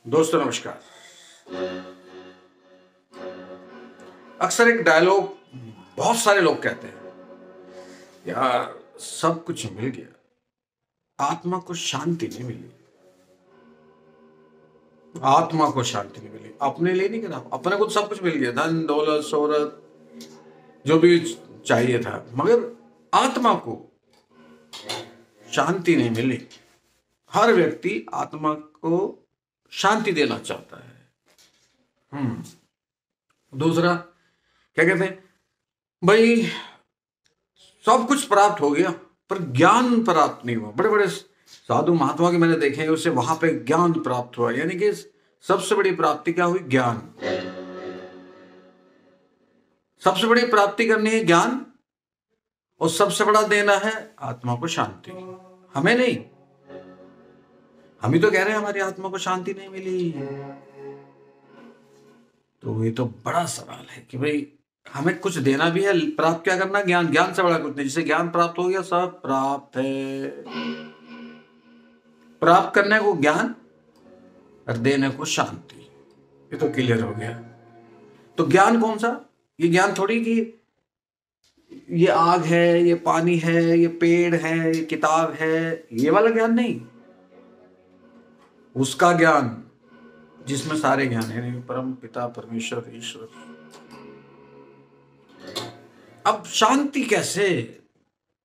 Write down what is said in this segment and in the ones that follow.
दोस्तों नमस्कार। अक्सर एक डायलॉग बहुत सारे लोग कहते हैं, यार सब कुछ मिल गया, आत्मा को शांति नहीं मिली। आत्मा को शांति नहीं मिली, अपने लिए नहीं करा, अपने को तो सब कुछ मिल गया, धन दौलत शोहरत जो भी चाहिए था, मगर आत्मा को शांति नहीं मिली। हर व्यक्ति आत्मा को शांति देना चाहता है। दूसरा क्या कहते हैं, भाई सब कुछ प्राप्त हो गया पर ज्ञान प्राप्त नहीं हुआ। बड़े बड़े साधु महात्मा के मैंने देखे हैं, उससे वहां पे ज्ञान प्राप्त हुआ, यानी कि सबसे बड़ी प्राप्ति क्या हुई? ज्ञान। सबसे बड़ी प्राप्ति करनी है ज्ञान, और सबसे बड़ा देना है आत्मा को शांति। हमें नहीं, हम ही तो कह रहे हैं हमारी आत्मा को शांति नहीं मिली। तो ये तो बड़ा सवाल है कि भाई हमें कुछ देना भी है, प्राप्त क्या करना? ज्ञान। ज्ञान से बड़ा कुछ नहीं, जिसे ज्ञान प्राप्त हो गया सब प्राप्त है। प्राप्त करने को ज्ञान और देने को शांति, ये तो क्लियर हो गया। तो ज्ञान कौन सा? ये ज्ञान थोड़ी कि ये आग है, ये पानी है, ये पेड़ है, ये किताब है, ये वाला ज्ञान नहीं। उसका ज्ञान जिसमें सारे ज्ञान है, परम पिता परमेश्वर ईश्वर। अब शांति कैसे?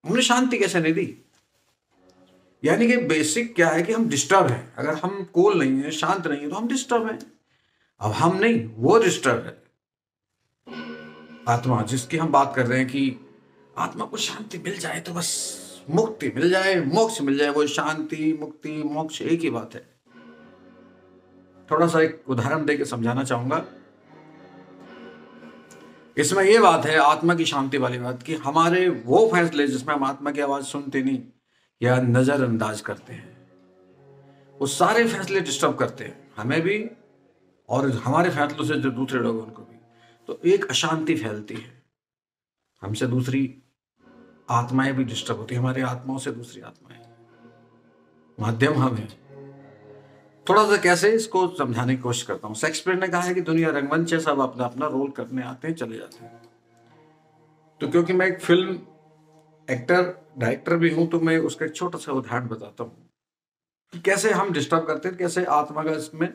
हमने शांति कैसे नहीं दी? यानी कि बेसिक क्या है कि हम डिस्टर्ब हैं। अगर हम कूल नहीं है, शांत नहीं है, तो हम डिस्टर्ब हैं। अब हम नहीं, वो डिस्टर्ब है। आत्मा जिसकी हम बात कर रहे हैं कि आत्मा को शांति मिल जाए तो बस मुक्ति मिल जाए, मोक्ष मिल जाए। वो शांति मुक्ति मोक्ष एक ही बात है। थोड़ा सा एक उदाहरण देकर समझाना चाहूंगा। इसमें यह बात है आत्मा की शांति वाली बात कि हमारे वो फैसले जिसमें हम आत्मा की आवाज सुनते नहीं या नजरअंदाज करते हैं, वो सारे फैसले डिस्टर्ब करते हैं हमें भी और हमारे फैसलों से जो दूसरे लोग उनको भी। तो एक अशांति फैलती है, हमसे दूसरी आत्माएं भी डिस्टर्ब होती है, हमारी आत्माओं से दूसरी आत्माएं। माध्यम हम हैं। थोड़ा सा कैसे इसको समझाने की कोशिश करता हूं। शेक्सपियर ने कहा है कि दुनिया रंगमंच है, सब अपना अपना रोल करने आते हैं चले जाते हैं। तो क्योंकि मैं एक फिल्म एक्टर डायरेक्टर भी हूं, तो मैं उसका एक छोटा सा उदाहरण बताता हूं कि कैसे हम डिस्टर्ब करते हैं, कैसे आत्मा का इसमें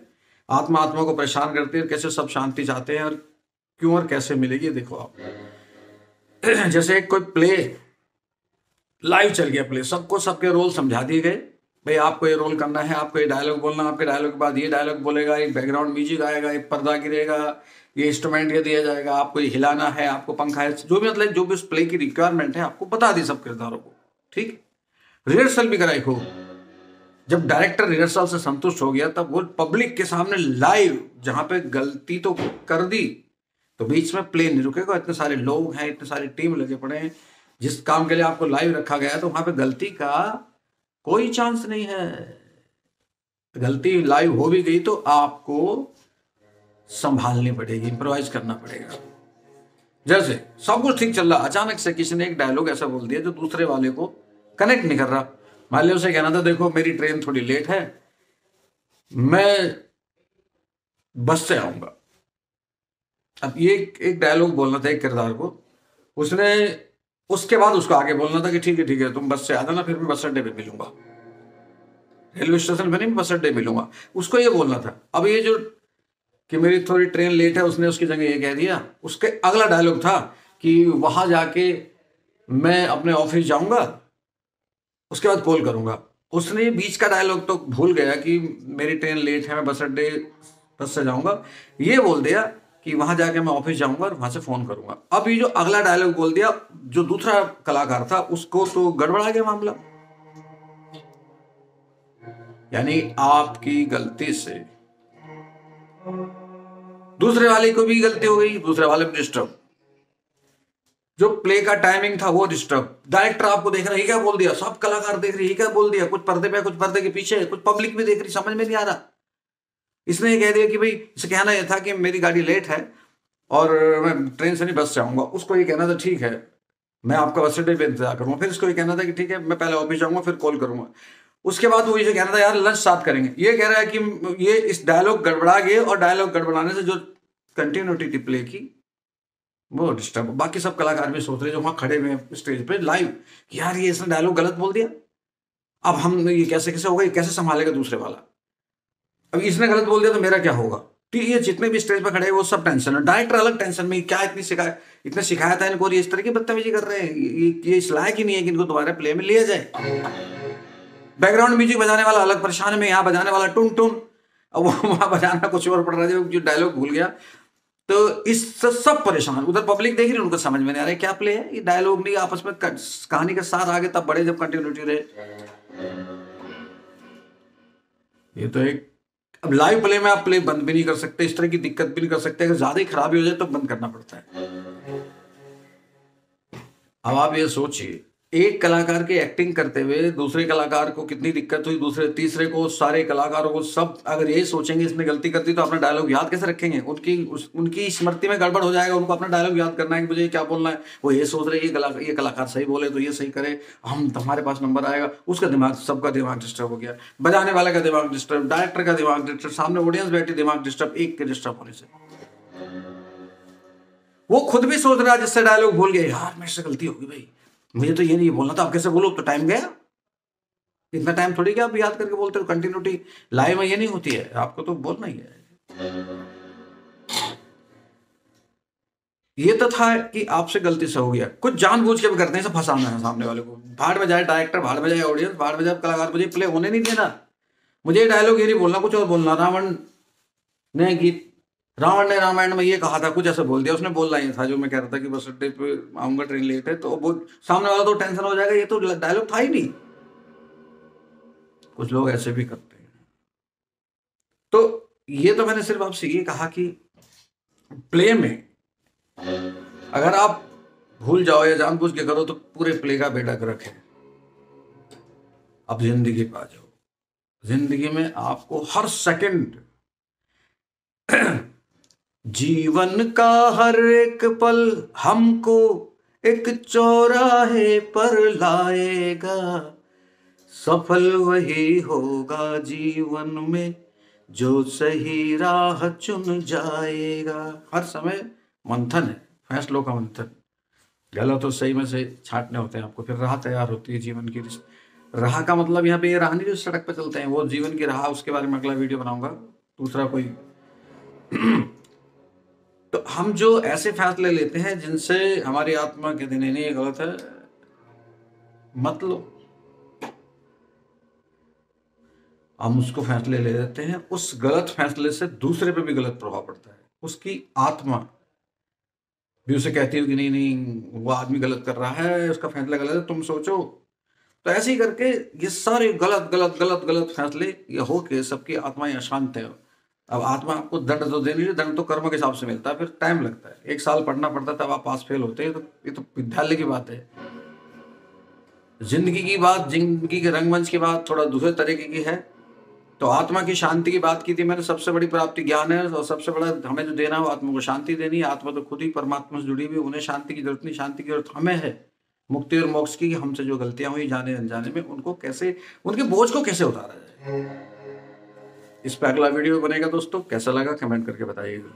आत्मा को परेशान करती है, कैसे सब शांति चाहते हैं और क्यों और कैसे मिलेगी। देखो आप, जैसे एक कोई प्ले लाइव चल गया, प्ले सबको सबके रोल समझा दिए गए, भाई आपको ये रोल करना है, आपको ये डायलॉग बोलना, आपके डायलॉग के बाद ये डायलॉग बोलेगा, एक बैकग्राउंड म्यूजिक आएगा, एक पर्दा गिरेगा, ये इंस्ट्रूमेंट ये दिया जाएगा, आपको ये हिलाना है, आपको पंखा है, जो भी मतलब जो भी उस प्ले की रिक्वायरमेंट है आपको बता दी सब किरदारों को। ठीक, रिहर्सल भी कराई खूब। जब डायरेक्टर रिहर्सल से संतुष्ट हो गया तब वो पब्लिक के सामने लाइव, जहां पे गलती तो कर दी तो बीच में प्ले नहीं रुकेगा। इतने सारे लोग हैं, इतने सारी टीम लगे पड़े हैं, जिस काम के लिए आपको लाइव रखा गया है, तो वहां पे गलती का कोई चांस नहीं है। गलती लाइव हो भी गई तो आपको संभालनी पड़ेगी, इंप्रोवाइज करना पड़ेगा। जैसे सब कुछ ठीक चल रहा, अचानक से किसी ने एक डायलॉग ऐसा बोल दिया जो दूसरे वाले को कनेक्ट नहीं कर रहा। मान लिया उसे कहना था, देखो मेरी ट्रेन थोड़ी लेट है, मैं बस से आऊंगा। अब ये एक डायलॉग बोलना था एक किरदार को, उसने उसके बाद उसको आगे बोलना था कि ठीक है तुम बस से आ जाना, फिर मैं बस अड्डे पे मिलूंगा, रेलवे स्टेशन पे नहीं, बस अड्डे मिलूंगा। उसको ये बोलना था। अब ये जो कि मेरी थोड़ी ट्रेन लेट है, उसने उसकी जगह ये कह दिया। उसके अगला डायलॉग था कि वहां जाके मैं अपने ऑफिस जाऊंगा, उसके बाद कॉल करूंगा। उसने बीच का डायलॉग तो भूल गया कि मेरी ट्रेन लेट है, मैं बस से जाऊंगा, ये बोल दिया कि वहां जाके मैं ऑफिस जाऊंगा और वहां से फोन करूंगा। अब ये जो अगला डायलॉग बोल दिया, जो दूसरा कलाकार था उसको तो गड़बड़ा गया मामला। यानी आपकी गलती से दूसरे वाले को भी गलती हो गई, दूसरे वाले भी डिस्टर्ब, जो प्ले का टाइमिंग था वो डिस्टर्ब। डायरेक्टर आपको देख रहा है, क्या बोल दिया, सब कलाकार देख रही है, क्या बोल दिया, कुछ पर्दे पे कुछ पर्दे के पीछे, कुछ पब्लिक भी देख रही, समझ में नहीं आ रहा। इसने ये कह दिया कि भाई, इसे कहना यह था कि मेरी गाड़ी लेट है और मैं ट्रेन से नहीं बस से आऊंगा। उसको ये कहना था ठीक है मैं आपका बस अड्डे पे इंतजार करूंगा। फिर इसको ये कहना था कि ठीक है मैं पहले ऑफिस जाऊंगा फिर कॉल करूंगा। उसके बाद वो ये कह रहा था यार लंच साथ करेंगे, ये कह रहा है कि ये इस डायलॉग गड़बड़ा गए और डायलॉग गड़बड़ाने से जो कंटिन्यूटी प्ले की वो डिस्टर्ब। बाकी सब कलाकार भी सोच रहे जो वहां खड़े हुए हैं स्टेज पे लाइव, यार ये इसने डायलॉग गलत बोल दिया, अब हम ये कैसे कैसे होगा, ये कैसे संभालेगा दूसरे वाला, अब इसने गलत बोल दिया तो मेरा क्या होगा। तो ये जितने भी स्टेज पर खड़े हैं वो सब टेंशन है, डायरेक्टर अलग टेंशन में, क्या इतने शिकायत है इनको और ये इस तरह की बदतमीजी कर रहे हैं, ये इस लायक ही नहीं है कि इनको दोबारा प्ले में लिया जाए। बैकग्राउंड म्यूजिक बजाने वाला अलग परेशान में, यहाँ बजाने वाला टुन टुन, अब वहां बजाना कुछ और पड़ रहा है, जो डायलॉग भूल गया। तो इस सब परेशान, उधर पब्लिक देख रही है, उनको समझ में नहीं आ रहा है क्या प्ले है, ये डायलॉग नहीं, आपस में कहानी का साथ आगे तब बढ़े जब कंटिन्यूटी रहे। ये तो एक, अब लाइव प्ले में आप प्ले बंद भी नहीं कर सकते, इस तरह की दिक्कत भी नहीं कर सकते, अगर ज्यादा ही खराबी हो जाए तो बंद करना पड़ता है। अब आप ये सोचिए, एक कलाकार के एक्टिंग करते हुए दूसरे कलाकार को कितनी दिक्कत हुई, दूसरे तीसरे को, सारे कलाकारों को, सब अगर ये सोचेंगे इसने गलती कर दी तो अपना डायलॉग याद कैसे रखेंगे, उनकी स्मृति में गड़बड़ हो जाएगा, उनको अपना डायलॉग याद करना है कि मुझे क्या बोलना है, वो ये सोच रहे ये कलाकार सही बोले तो ये सही करे, हम तुम्हारे पास नंबर आएगा, उसका दिमाग, सबका दिमाग डिस्टर्ब हो गया, बजाने वाले का दिमाग डिस्टर्ब, डायरेक्टर का दिमाग डिस्टर्ब, सामने ऑडियंस बैठी दिमाग डिस्टर्ब, एक के डिस्टर्ब होने से वो खुद भी सोच रहा है जिससे डायलॉग भूल गया, यार मेरे से गलती होगी भाई, मुझे तो ये नहीं बोलना था, आप कैसे बोलो, तो टाइम गया, इतना टाइम थोड़ी क्या आप याद करके बोलते हो, कंटिन्यूटी लाइव में ये नहीं होती है, आपको तो बोलना ही है। ये तो था कि आपसे गलती से हो गया, कुछ जानबूझ के भी करते हैं, सब फंसाना है सामने वाले को, भाड़ में जाए डायरेक्टर, भाड़ में जाए ऑडियंस, भाड़ में जाए कलाकार, मुझे प्ले होने नहीं देना, मुझे डायलॉग ये नहीं बोलना, कुछ और बोलना। रावण ने रामायण में ये कहा था, कुछ ऐसा बोल दिया, उसने बोलना ही था जो मैं कह रहा था कि बस अड्डे पे आऊंगा, ट्रेन लेट है, तो वो सामने वाला तो टेंशन हो जाएगा, ये तो डायलॉग था ही नहीं। कुछ लोग ऐसे भी करते हैं। तो ये तो मैंने सिर्फ आपसे ये कहा कि प्ले में अगर आप भूल जाओ या जानबूझ के करो तो पूरे प्ले का बेड़ा गर्क है। अब जिंदगी पा जाओ, जिंदगी में आपको हर सेकंड जीवन का हर एक पल हमको एक चौराहे पर लाएगा, सफल वही होगा जीवन में जो सही राह चुन जाएगा। हर समय मंथन है, फैसलों का मंथन, गलत और सही में से छांटने होते हैं आपको, फिर राह तैयार होती है जीवन की। राह का मतलब यहाँ पे ये राह नहीं जो सड़क पे चलते हैं, वो जीवन की राह, उसके बारे में अगला वीडियो बनाऊंगा, दूसरा कोई। तो हम जो ऐसे फैसले लेते हैं जिनसे हमारी आत्मा कहते नहीं ये गलत है, मत लो, हम उसको फैसले ले लेते हैं, उस गलत फैसले से दूसरे पे भी गलत प्रभाव पड़ता है, उसकी आत्मा भी उसे कहती है कि नहीं वो आदमी गलत कर रहा है, उसका फैसला गलत है, तुम सोचो। तो ऐसे ही करके ये सारे गलत गलत गलत गलत फैसले ये हो के सबकी आत्माएं अशांत है। अब आत्मा आपको दंड तो दे नहीं, दंड तो कर्म के हिसाब से मिलता है, फिर टाइम लगता है, 1 साल पढ़ना पड़ता है तब आप पास फेल होते हैं। तो ये तो विद्यालय की बात है। जिंदगी की बात, जिंदगी के रंगमंच की बात थोड़ा दूसरे तरीके की है। तो आत्मा की शांति की बात की थी मैंने, सबसे बड़ी प्राप्ति ज्ञान है, और सबसे बड़ा हमें जो देना है वो आत्मा को शांति देनी है। आत्मा तो खुद ही परमात्मा से जुड़ी हुई, उन्हें शांति की जरूरत नहीं, शांति की जरूरत हमें है, मुक्ति और मोक्ष की। हमसे जो गलतियां हुई जाने अनजाने में, उनको कैसे, उनके बोझ को कैसे उतारा जाए, इस पर अगला वीडियो बनेगा दोस्तों। कैसा लगा कमेंट करके बताइएगा।